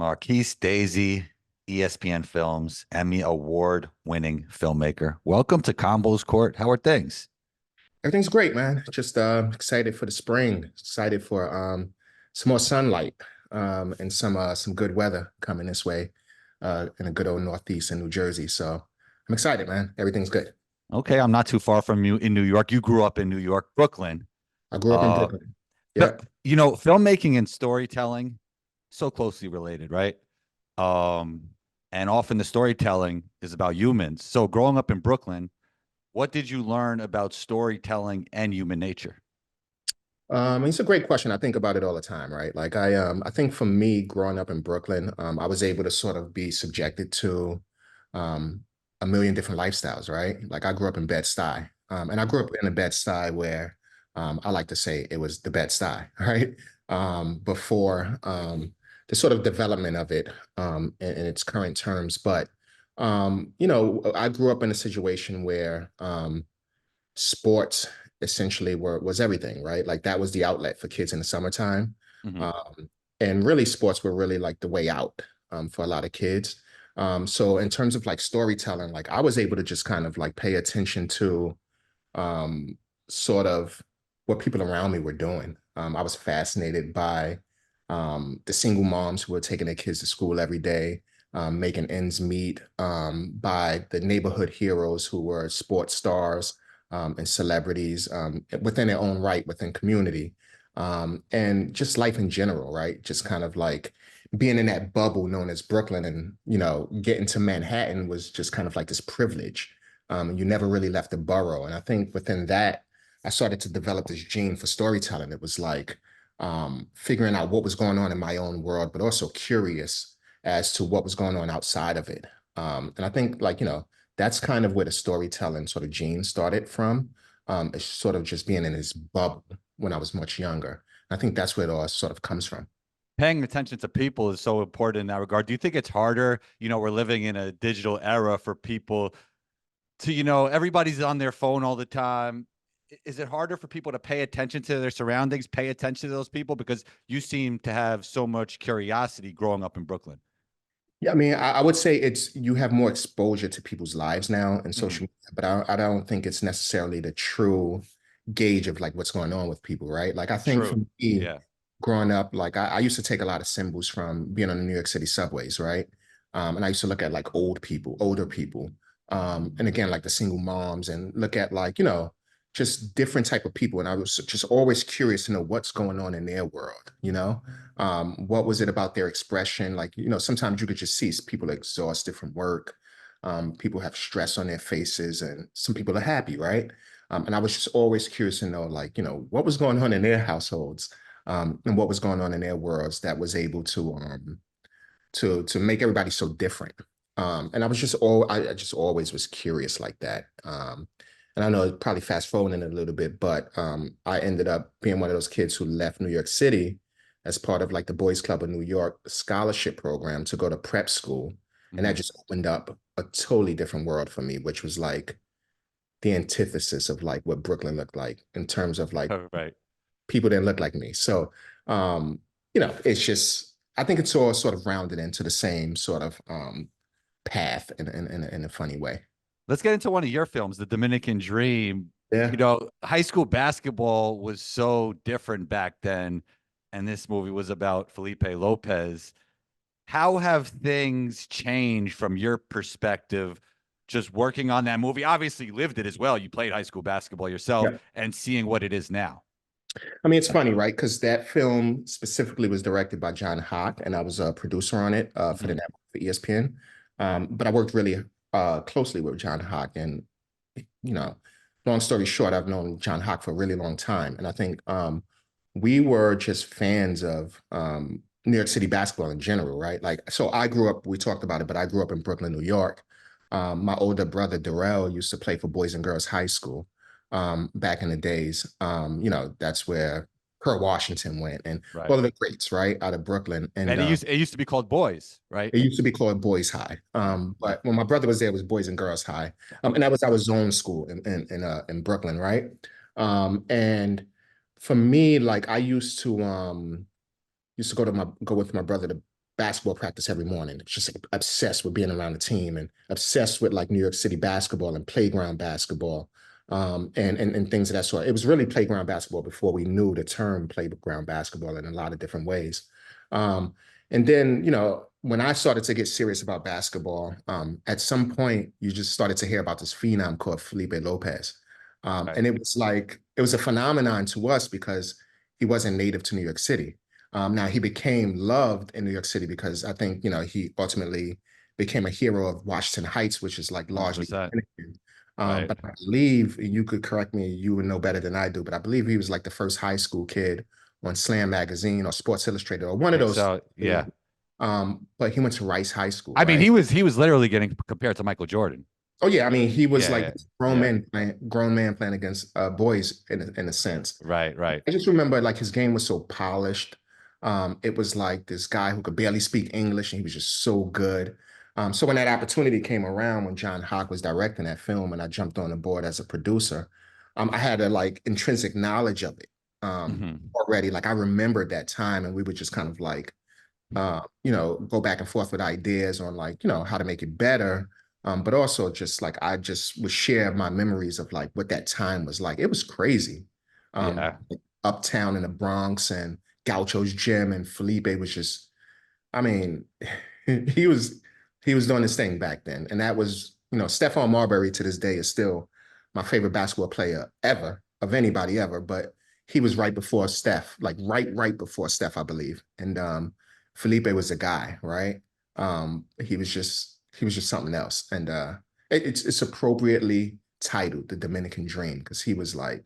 Marquis Daisy, ESPN Films, Emmy award-winning filmmaker. Welcome to Combos Court. How are things? Everything's great, man. Just excited for the spring. Excited for some more sunlight and some good weather coming this way in a good old Northeast in New Jersey. So I'm excited, man. Everything's good. Okay, I'm not too far from you in New York. You grew up in New York, Brooklyn. I grew up in Uh, Brooklyn. but Yeah. filmmaking and storytelling so closely related, right? Um, and often the storytelling is about humans. So growing up in Brooklyn, what did you learn about storytelling and human nature? It's a great question. I think about it all the time, right? Like I think for me, growing up in Brooklyn, I was able to sort of be subjected to um, a million different lifestyles, right? Like I grew up in Bed-Stuy, and I grew up in a Bed-Stuy where I like to say it was the Bed-Stuy, right? Before the sort of development of it in its current terms. But I grew up in a situation where sports essentially was everything, right? Like that was the outlet for kids in the summertime. Mhm. Um, and really sports were really like the way out for a lot of kids. So in terms of like storytelling, like I was able to just kind of like pay attention to um, sort of what people around me were doing. I was fascinated by the single moms who were taking their kids to school every day, making ends meet, by the neighborhood heroes who were sports stars and celebrities within their own right, within community, and just life in general, right? Just kind of like being in that bubble known as Brooklyn and, getting to Manhattan was just kind of like this privilege. You never really left the borough. And I think within that, I started to develop this gene for storytelling. It was like figuring out what was going on in my own world, but also curious as to what was going on outside of it. And I think, like, that's kind of where the storytelling sort of gene started from. It's sort of just being in this bubble when I was much younger. I think that's where it all sort of comes from. Paying attention to people is so important in that regard. Do you think it's harder? We're living in a digital era for people to, everybody's on their phone all the time. Is it harder for people to pay attention to their surroundings, pay attention to those people? Because you seem to have so much curiosity growing up in Brooklyn. Yeah, I mean, I would say it's you have more exposure to people's lives now and Hmm. social media, but I don't think it's necessarily the true gauge of like what's going on with people, right? Like I think for True. me, Yeah. growing up, like I used to take a lot of symbols from being on the New York City subways, right? And I used to look at like older people, and again like the single moms, and look at like just different type of people, and I was just always curious to know what's going on in their world, what was it about their expression? Like, sometimes you could just see people exhausted from work. People have stress on their faces and some people are happy, right? And I was just always curious to know, like, what was going on in their households, and what was going on in their worlds that was able to make everybody so different. And I just always was curious like that. And I know probably fast forwarding a little bit, but I ended up being one of those kids who left New York City as part of like the Boys Club of New York scholarship program to go to prep school. And that Hmm. just opened up a totally different world for me, which was like the antithesis of like what Brooklyn looked like in terms of like Right. people didn't look like me. So, it's just, I think it's all sort of rounded into the same sort of path in a funny way. Let's get into one of your films, The Dominican Dream. Yeah. High school basketball was so different back then, and this movie was about Felipe Lopez. How have things changed from your perspective, just working on that movie? Obviously, you lived it as well. You played high school basketball yourself Yeah. and seeing what it is now. I mean, it's funny, right? Because that film specifically was directed by John Hock, and I was a producer on it for the Mhm. network for ESPN. But I worked really closely with John Hock, and you know, long story short, I've known John Hock for a really long time, and I think we were just fans of New York City basketball in general, right? Like, so I grew up. We talked about it, but I grew up in Brooklyn, New York. My older brother Darrell used to play for Boys and Girls High School back in the days. That's where Kurt Washington went and all Right. of the greats, right, out of Brooklyn. And And it used to be called Boys, right? it used to be called Boys High. Yeah. But when my brother was there, it was Boys and Girls High. And that was our zone school in Brooklyn, right? And for me, like I used to go with my brother to basketball practice every morning, just like, obsessed with being around the team and obsessed with like New York City basketball and playground basketball, and things of that sort. It was really playground basketball before we knew the term playground basketball in a lot of different ways. Um, and then, when I started to get serious about basketball, at some point you just started to hear about this phenom called Felipe Lopez. Right. And it was like, it was a phenomenon to us because he wasn't native to New York City. Now he became loved in New York City because I think, he ultimately became a hero of Washington Heights, which is like largely 100%. Dominican. Right. But I believe, and you could correct me, you would know better than I do, but I believe he was like the first high school kid on Slam Magazine or Sports Illustrated or one of Think those. so. Yeah. But he went to Rice High School, I mean, right? he was literally getting compared to Michael Jordan. Oh yeah, I mean, he was like Yeah. this grown Yeah. man grown man playing against boys in a sense. Right. Right. I just remember like his game was so polished. It was like this guy who could barely speak English, and he was just so good. So when that opportunity came around, when John Hawk was directing that film, and I jumped on the board as a producer, I had a like intrinsic knowledge of it Hmm. already. Like I remembered that time, and we would just kind of like go back and forth with ideas on like, how to make it better. But also just like I just would share my memories of like what that time was like. It was crazy. Yeah. Like, uptown in the Bronx and Gaucho's gym and Felipe was just, I mean, he was he was doing his thing back then. And that was, Stephon Marbury to this day is still my favorite basketball player ever, of anybody ever. But he was right before Steph, like right before Steph, I believe. And Felipe was the guy, right? He was just something else. And it's appropriately titled The Dominican Dream because he was like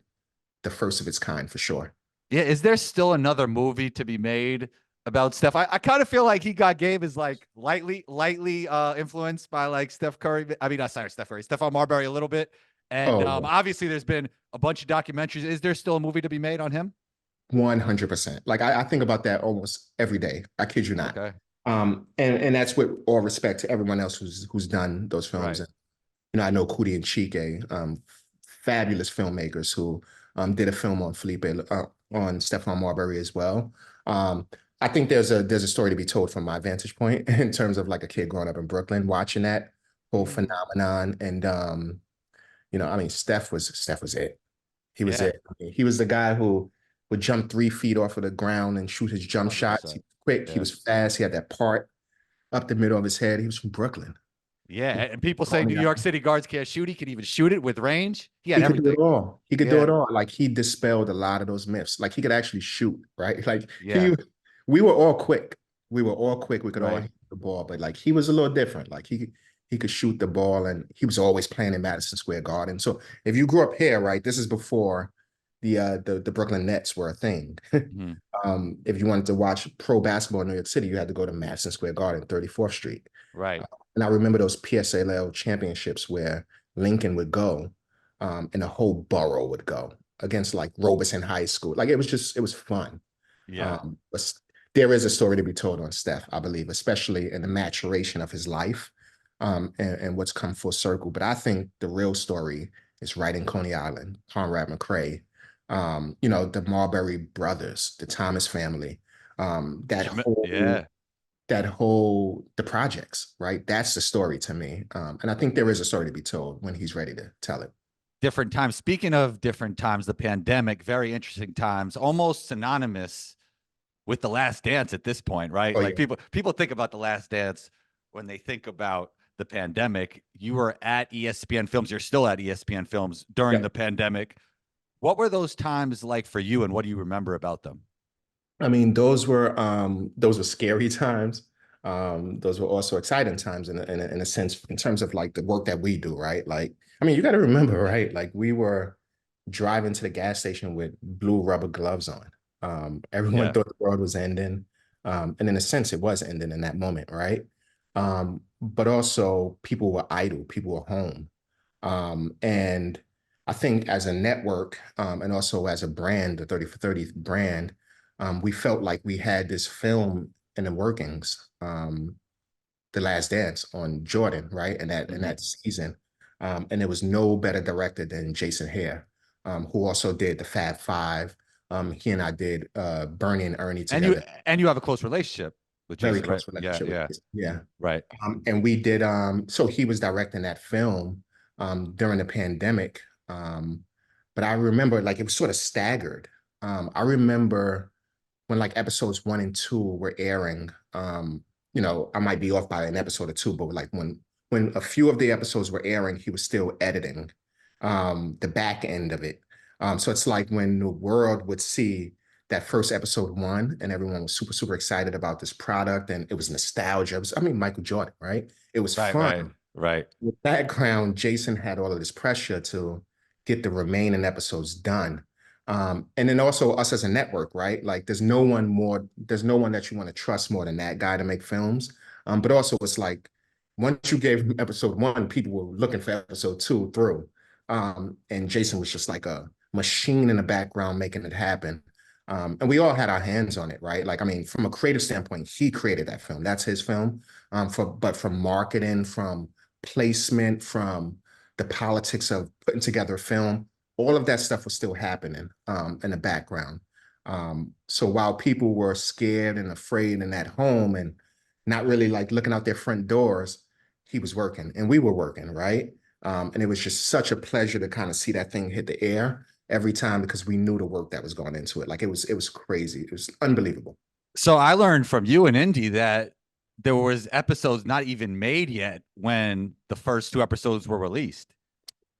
the first of its kind for sure. Yeah. Is there still another movie to be made about Steph? I kind of feel like he got game is like lightly influenced by like Steph Curry. I mean, not sorry, Steph Curry, Stephon Marbury a little bit. And Oh, yeah. obviously there's been a bunch of documentaries. Is there still a movie to be made on him? 100%. Like I think about that almost every day. I kid you not. Okay. And that's with all respect to everyone else who's done those films. Right. And I know Cootie and Chike, fabulous filmmakers who did a film on Felipe on Stephon Marbury as well. I think there's a story to be told from my vantage point in terms of like a kid growing up in Brooklyn watching that whole Mhm. phenomenon. And I mean, Steph was it. He was Yeah. it. I mean, he was the guy who would jump 3 feet off of the ground and shoot his jump shots. He 100%. was quick. He Yeah. was fast. He had that part up the middle of his head. He was from Brooklyn. Yeah. He, And people say New York City guards can't shoot. He could even shoot it with range. He had he could do everything. it all. He could do Yeah. it all. Like he dispelled a lot of those myths. Like he could actually shoot, right? Like Yeah. we were all quick. We were all quick. We could all Right. hit the ball, but like he was a little different. Like he could shoot the ball, and he was always playing in Madison Square Garden. So if you grew up here, right, this is before the Brooklyn Nets were a thing. Mhm. If you wanted to watch pro basketball in New York City, you had to go to Madison Square Garden, 34th Street. Right. And I remember those PSAL championships where Lincoln would go, and the whole borough would go against like Robeson High School. Like it was fun. Yeah. But there is a story to be told on Steph, I believe, especially in the maturation of his life, and what's come full circle. But I think the real story is right in Coney Island, Conrad McRae, the Marbury brothers, the Thomas family, that whole Yeah. the projects, right? That's the story to me. And I think there is a story to be told when he's ready to tell it. Different times. Speaking of different times, the pandemic, very interesting times, almost synonymous with the last dance at this point, right? Oh Like yeah. people think about the last dance when they think about the pandemic. You were at ESPN Films, you're still at ESPN Films during Yeah. the pandemic. What were those times like for you and what do you remember about them? I mean, those were scary times. Those were also exciting times in a sense, in terms of like the work that we do, right? Like, I mean, you got to remember, right? Like we were driving to the gas station with blue rubber gloves on. Everyone Yeah. thought the world was ending. And in a sense, it was ending in that moment, right? But also people were idle, people were home. And I think as a network, and also as a brand, the 30 for 30 brand, we felt like we had this film in the workings, The Last Dance on Jordan, right? And Mhm. that season. And there was no better director than Jason Hare, who also did the Fab Five. He and I did Bernie and Ernie And you together. and you have a close relationship. With Very Jason, right? close Yeah, relationship with yeah, Jason. Yeah. right, And we did so he was directing that film during the pandemic. But I remember like it was sort of staggered. I remember when like episodes 1 and 2 were airing, I might be off by an episode or two, but like when a few of the episodes were airing, he was still editing the back end of it. So it's like when the world would see that first episode 1 and everyone was super, super excited about this product and it was nostalgia. I mean, Michael Jordan, right? It was right, right, fun. right. With background, Jason had all of this pressure to get the remaining episodes done. And then also us as a network, right? Like there's no one that you want to trust more than that guy to make films. But also it's like once you gave him episode 1, people were looking for episode 2 through. And Jason was just like a machine in the background making it happen. And we all had our hands on it, right? Like, I mean, from a creative standpoint, he created that film. That's his film. But from marketing, from placement, from the politics of putting together a film, all of that stuff was still happening in the background. So while people were scared and afraid and at home and not really like looking out their front doors, he was working and we were working, right? And it was just such a pleasure to kind of see that thing hit the air every time because we knew the work that was going into it. Like it was crazy. It was unbelievable. So I learned from you and Indy that there was episodes not even made yet when the first 2 episodes were released.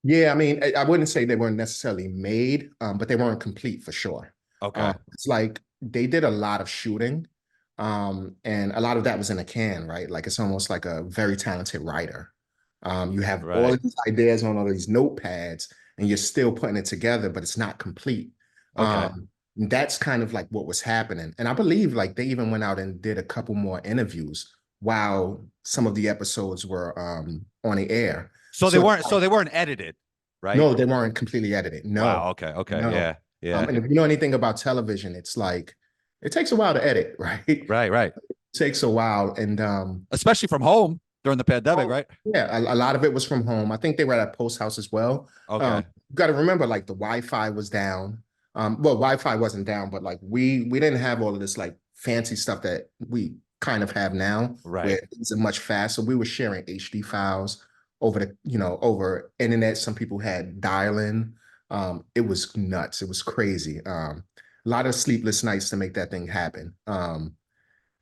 Yeah, I mean, I wouldn't say they weren't necessarily made, but they weren't complete for sure. Okay. It's like they did a lot of shooting, and a lot of that was in a can, right? Like it's almost like a very talented writer. You have all Right. of these ideas on all of these notepads, and you're still putting it together, but it's not complete. Okay. That's kind of like what was happening. And I believe like they even went out and did a couple more interviews while some of the episodes were on the air. So they So weren't. So they weren't edited, right? no, they weren't completely edited. Wow. No, Okay. Okay. no. Yeah. Yeah. And if you know anything about television, it's like it takes a while to edit, right? It Right. Right. takes a while. And Especially from home during the pandemic, oh, right? yeah, a lot of it was from home. I think they were at a post house as well. Okay. You got to remember, like the Wi-Fi was down. Well, Wi-Fi wasn't down, but like we didn't have all of this like fancy stuff that we kind of have now, Right. where things are much faster. We were sharing HD files over over internet. Some people had dial-in. It was nuts. It was crazy. A lot of sleepless nights to make that thing happen.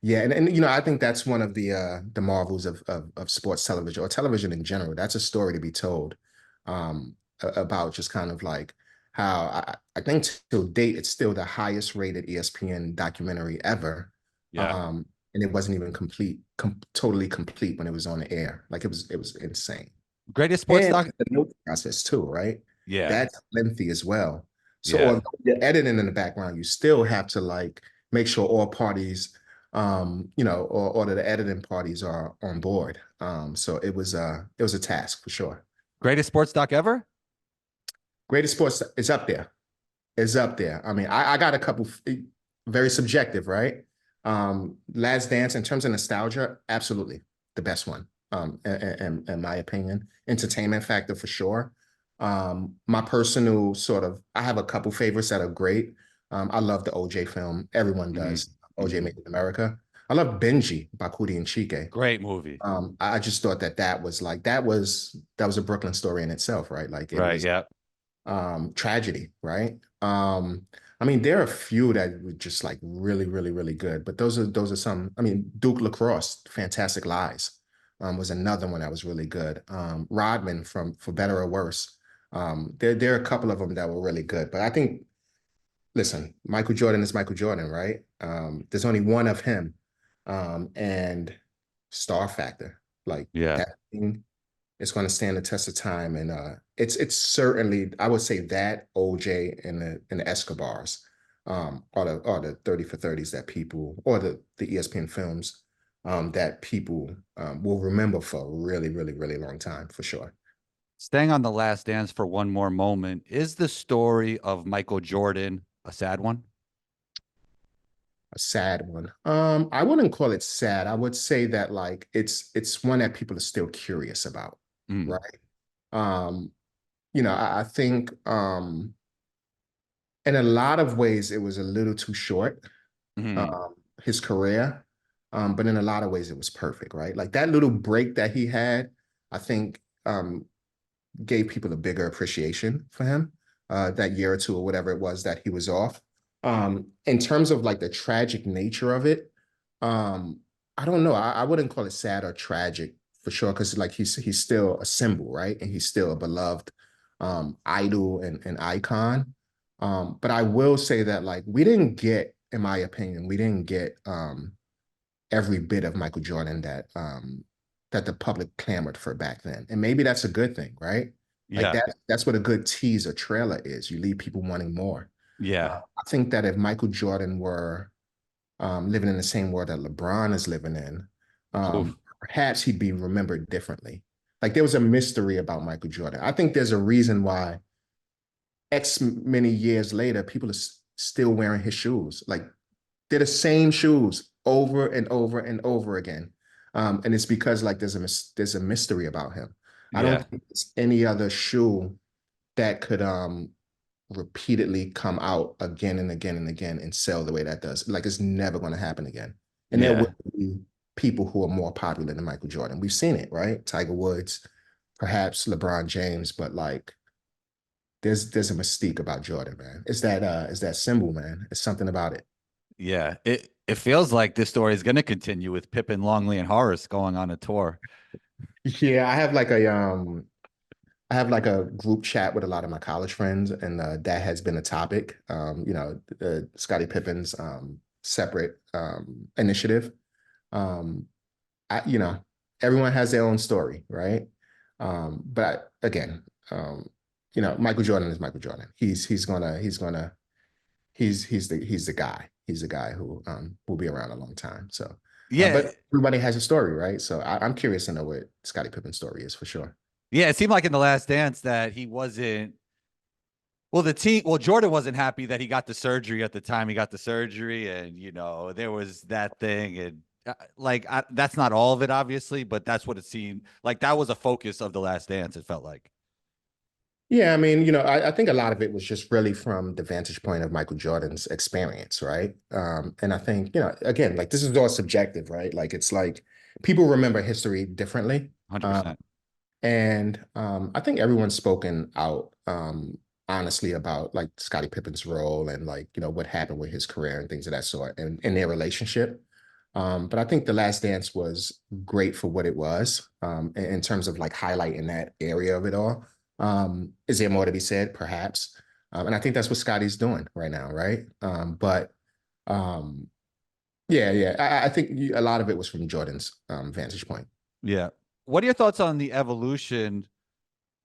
Yeah, and I think that's one of the marvels of sports television or television in general. That's a story to be told about just kind of like how I think till date it's still the highest rated ESPN documentary ever. Yeah. Um, and it wasn't even totally complete when it was on the air. Like it was insane. Greatest sports And doc. the note process too, right? Yeah. That's lengthy as well. So Yeah. although you're editing in the background, you still have to like make sure all parties or the editing parties are on board. So it was a task for sure. Greatest sports doc ever. Greatest sports is up there. Is up there. I mean, I got a couple very subjective, right? Last Dance in terms of nostalgia, absolutely the best one. In my opinion, entertainment factor for sure. My personal I have a couple favorites that are great. I love the OJ film. Everyone Hmm. does. OJ Hmm. Made in America. I love Benji by Cootie and Chike. Great movie. I just thought that was like that was a Brooklyn story in itself, right? Like it Right. was Yeah. tragedy, right? I mean, there are a few that were just like really, really, really good, but those are some. I mean, Duke Lacrosse, Fantastic Lies, was another one that was really good. Rodman from For Better or Worse. There are a couple of them that were really good, but I think, listen, Michael Jordan is Michael Jordan, right? There's only one of him, and star factor, like Yeah. that thing it's going to stand the test of time. And it's certainly I would say that OJ and the Escobars are the 30 for 30s that people or the ESPN films that people will remember for a really, really, really long time for sure. Staying on the Last Dance for one more moment, is the story of Michael Jordan a sad one? A sad one. I wouldn't call it sad. I would say that like it's one that people are still curious about, Mm. right? Um, I think in a lot of ways it was a little too short, Hmm. um, his career. But in a lot of ways, it was perfect, right? Like that little break that he had, I think gave people a bigger appreciation for him that year or two or whatever it was that he was off. In terms of like the tragic nature of it, um, I don't know. I wouldn't call it sad or tragic for sure, because like he's still a symbol, right? And he's still a beloved idol and icon. But I will say that like we didn't get, in my opinion, we didn't get every bit of Michael Jordan that the public clamored for back then. And maybe that's a good thing, right? Like Yeah. that's what a good teaser trailer is. You leave people wanting more. Yeah. I think that if Michael Jordan were living in the same world that LeBron is living in, Oof. perhaps he'd be remembered differently. Like there was a mystery about Michael Jordan. I think there's a reason why X many years later, people are still wearing his shoes. Like they're the same shoes over and over and over again. And it's because like there's a mystery about him. I don't Yeah. think there's any other shoe that could repeatedly come out again and again and again and sell the way that does. Like it's never going to happen again. And there Yeah. will be people who are more popular than Michael Jordan. We've seen it, right? Tiger Woods, perhaps LeBron James, but like there's a mystique about Jordan, man. It's that symbol, man. It's something about it. Yeah. It feels like this story is going to continue with Pippen, Longley, and Horace going on a tour. Yeah, I have like a group chat with a lot of my college friends, and that has been a topic. Scottie Pippen's separate initiative. Um, you know, everyone has their own story, right? But again, Michael Jordan is Michael Jordan. He's the guy. He's the guy who will be around a long time. So, Yeah. but everybody has a story, right? So I'm curious to know what Scottie Pippen's story is for sure. Yeah. It seemed like in the last dance that he wasn't, well, Jordan wasn't happy that he got the surgery at the time he got the surgery. And, there was that thing. And that's not all of it, obviously, but that's what it seemed like. That was a focus of the last dance. It felt like. Yeah, I mean, I think a lot of it was just really from the vantage point of Michael Jordan's experience, right? And I think, again, like this is all subjective, right? Like it's like people remember history differently. Um, 100%. and I think everyone's spoken out honestly about like Scottie Pippen's role and like, what happened with his career and things of that sort and their relationship. But I think The Last Dance was great for what it was in terms of like highlighting that area of it all. Is there more to be said? Perhaps. And I think that's what Scotty's doing right now, right? But um, yeah. I think a lot of it was from Jordan's vantage point. Yeah. What are your thoughts on the evolution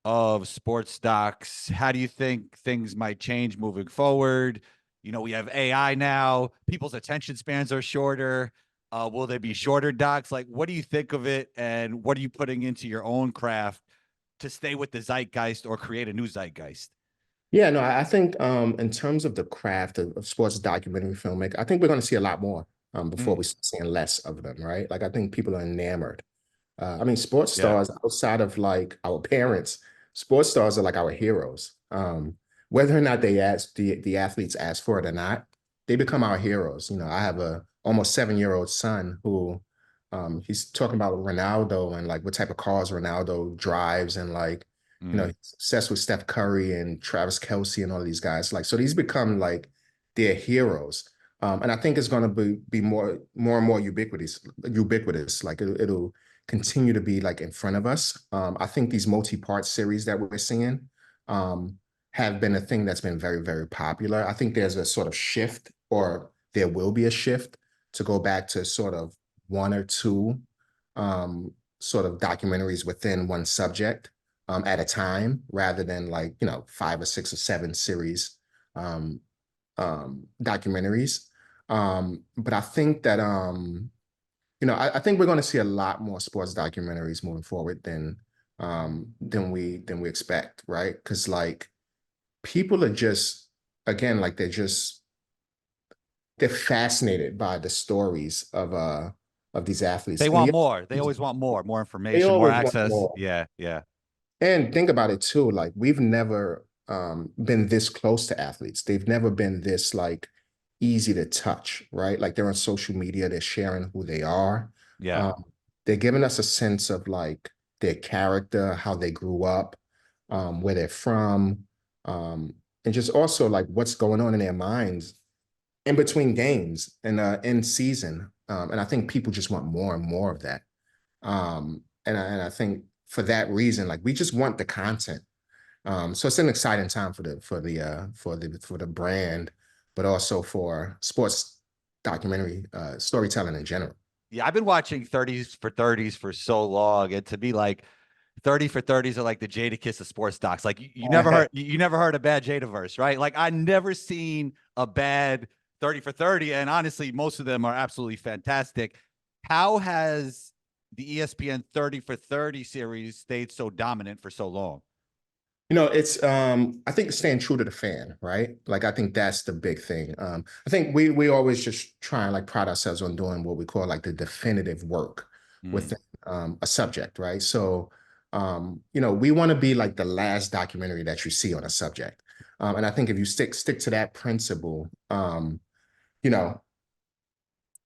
of sports docs? How do you think things might change moving forward? We have AI now. People's attention spans are shorter. Will there be shorter docs? Like, what do you think of it? And what are you putting into your own craft to stay with the zeitgeist or create a new zeitgeist? Yeah, no, I think in terms of the craft of sports documentary filmmaking, I think we're going to see a lot more before Mm, we start seeing less of them, right? Like I think people are enamored. I mean, sports yeah. stars outside of like our parents, sports stars are like our heroes. Whether or not they ask the athletes ask for it or not, they become our heroes. I have a almost 7-year-old son who he's talking about Ronaldo and like what type of cars Ronaldo drives and like, Mm, he's obsessed with Steph Curry and Travis Kelsey and all these guys. Like, so these become like their heroes. And I think it's going to be more and more ubiquitous. Like it'll continue to be like in front of us. I think these multi-part series that we're seeing have been a thing that's been very, very popular. I think there's a sort of shift, or there will be a shift to go back to sort of one or two sort of documentaries within one subject at a time, rather than like, 5 or 6 or 7 series documentaries. But I think that I think we're going to see a lot more sports documentaries moving forward than we expect, right? Because like people are just again like they're fascinated by the stories of these athletes, they and want more. They always want more they information, more always want access. more. Yeah. Yeah. And think about it too, like we've never been this close to athletes. They've never been this like easy to touch, right? Like they're on social media, they're sharing who they are. Yeah. Um, they're giving us a sense of like their character, how they grew up, where they're from, um, and just also like what's going on in their minds in between games and in season. And I think people just want more and more of that. And I think for that reason, like we just want the content. So it's an exciting time for the brand, but also for sports documentary storytelling in general. Yeah, I've been watching 30s for 30s for so long, and to me, like 30 for 30s are like the Jada Kiss of sports docs. Like you never heard a bad Jada verse, right? Like I never seen a bad 30 for 30, and honestly, most of them are absolutely fantastic. How has the ESPN 30 for 30 series stayed so dominant for so long? It's I think staying true to the fan, right? Like I think that's the big thing. I think we always just try and like pride ourselves on doing what we call like the definitive work Mm, within a subject, right? So we want to be like the last documentary that you see on a subject. And I think if you stick to that principle, you know,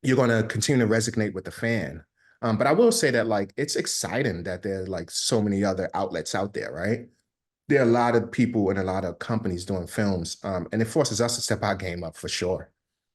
you're gonna continue to resonate with the fan. But I will say that like it's exciting that there are like so many other outlets out there, right? There are a lot of people and a lot of companies doing films, and it forces us to step our game up for sure.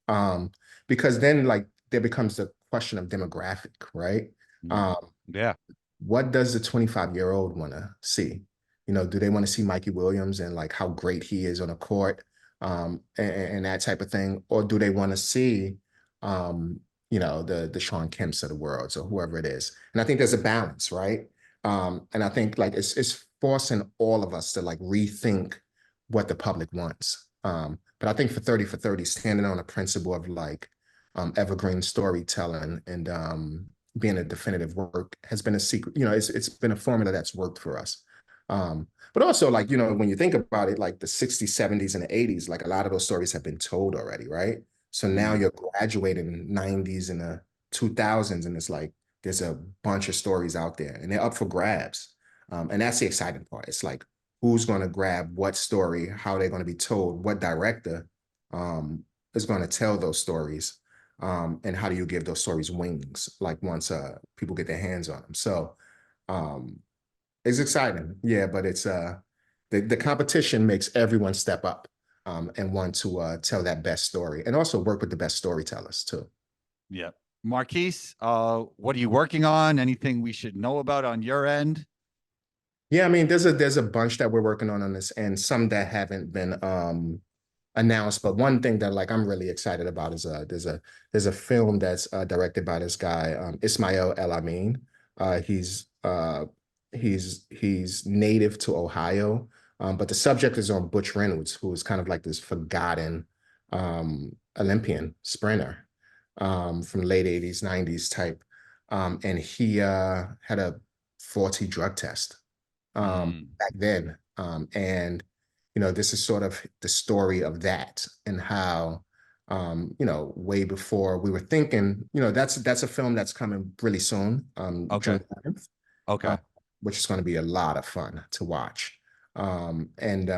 Um, because then, like, there becomes the question of demographic, right? mm. Um, Yeah. what does the 25-year-old want to see? Do they want to see Mikey Williams and like how great he is on a court, and that type of thing, or do they want to see, the Sean Kemps of the world, or whoever it is? And I think there's a balance, right? And I think like it's forcing all of us to like rethink what the public wants. But I think for 30 for 30, standing on a principle of like evergreen storytelling and being a definitive work has been a secret. It's been a formula that's worked for us. But also like, when you think about it, like the 60s, 70s, and the 80s, like a lot of those stories have been told already, right? So now Mm. you're graduating in the 90s and the 2000s, and it's like there's a bunch of stories out there and they're up for grabs. And that's the exciting part. It's like who's going to grab what story, how they're going to be told, what director um, is going to tell those stories, and how do you give those stories wings, like once people get their hands on them. So um, it's exciting, yeah, but it's the competition makes everyone step up and want to tell that best story and also work with the best storytellers too. Yeah. Marquis, what are you working on? Anything we should know about on your end? Yeah, I mean, there's a bunch that we're working on this, and some that haven't been announced. But one thing that like I'm really excited about is there's a film that's directed by this guy Ismail El Amin. He's native to Ohio, but the subject is on Butch Reynolds, who is kind of like this forgotten Olympian sprinter from late 80s, 90s type. And he had a faulty drug test Mm, back then. And this is sort of the story of that and how, way before we were thinking, that's a film that's coming really soon, okay. June 9th, uh, Okay. which is going to be a lot of fun to watch. And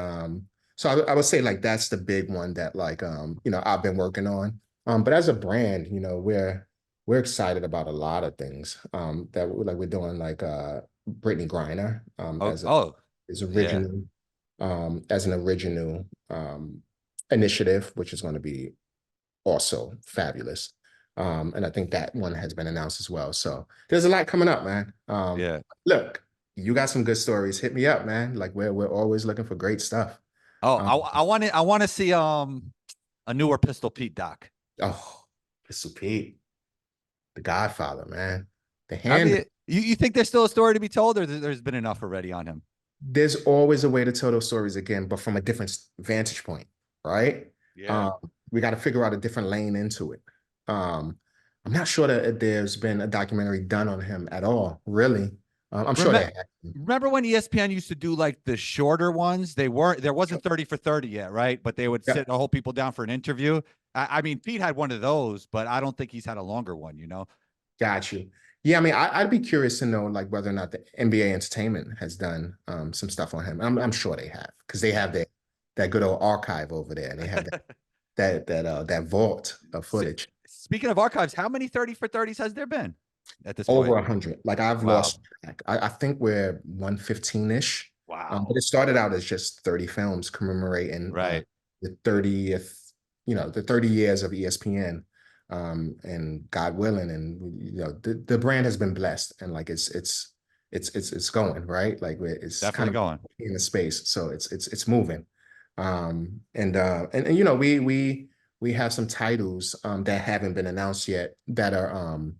so I would say like that's the big one that like I've been working on. But as a brand, we're excited about a lot of things that we're doing like Brittany Griner Oh, oh, as yeah. original as an original initiative, which is going to be also fabulous. And I think that one has been announced as well. So there's a lot coming up, man. Yeah. Look, you got some good stories. Hit me up, man. Like we're always looking for great stuff. Oh, Um, I want to see a newer Pistol Pete doc. oh, Mr. Pete, the Godfather, man. The I hand. mean, you think there's still a story to be told, or there's been enough already on him? There's always a way to tell those stories again, but from a different vantage point, right? Yeah. Um, we got to figure out a different lane into it. Um, I'm not sure that there's been a documentary done on him at all, really. I'm sure Remember, there have been. remember when ESPN used to do like the shorter ones? There wasn't 30 for 30 yet, right? But they would Yeah, sit a whole people down for an interview. I mean, Pete had one of those, but I don't think he's had a longer one, you know? got you. Yeah, I mean, I'd be curious to know like whether or not the NBA Entertainment has done some stuff on him. I'm sure they have because they have that good old archive over there, and they have that vault of S- footage. Speaking of archives, how many 30 for 30s has there been at this Over point? 100. Like I've Wow. lost track. I think we're 115-ish. But Wow. it started out as just 30 films commemorating Right. the 30th, the 30 years of ESPN. And God willing, and the brand has been blessed, and like it's going, right. Like it's kind Definitely of going. in the space, so it's moving. And we have some titles that haven't been announced yet that'll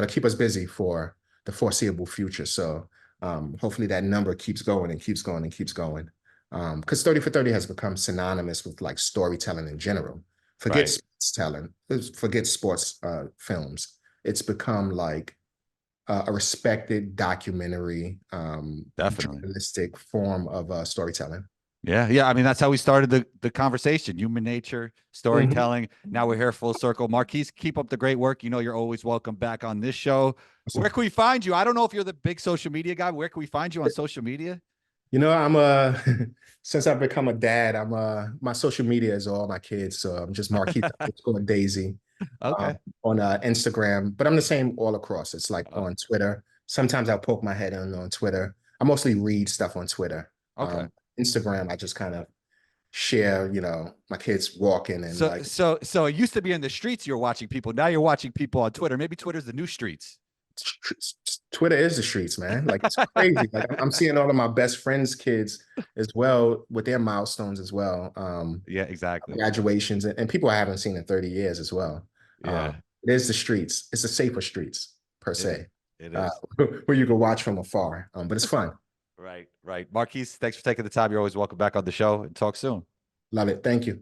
keep us busy for the foreseeable future. So hopefully that number keeps going and keeps going and keeps going. Because 30 for 30 has become synonymous with like storytelling in general. Forget Right. sports telling, forget sports films. It's become like a respected documentary, Definitely. journalistic form of storytelling. Yeah, yeah. I mean, that's how we started the conversation. Human nature, Mhm. storytelling. Now we're here full circle. Marquis, keep up the great work. You know, you're always welcome back on this show. Where Awesome. can we find you? I don't know if you're the big social media guy. Where can we find you on social media? I'm since I've become a dad, my social media is all my kids. So I'm just Marquis underscore Daisy Okay. on Instagram, but I'm the same all across. It's like Uh, on Twitter. Sometimes I'll poke my head in on Twitter. I mostly read stuff on Twitter. okay. Instagram, I just kind of share, my kids walking and So like so it used to be in the streets you're watching people. Now you're watching people on Twitter. Maybe Twitter's the new streets. Twitter is the streets, man. Like it's crazy. Like I'm seeing all of my best friends' kids as well with their milestones as well. Yeah, exactly. Graduations and people I haven't seen in 30 years as well. Yeah, It is the streets. It's the safer streets per it se, it uh, is. where you can watch from afar. But it's fun. Right, right. Marquise, thanks for taking the time. You're always welcome back on the show and talk soon. Love it. Thank you.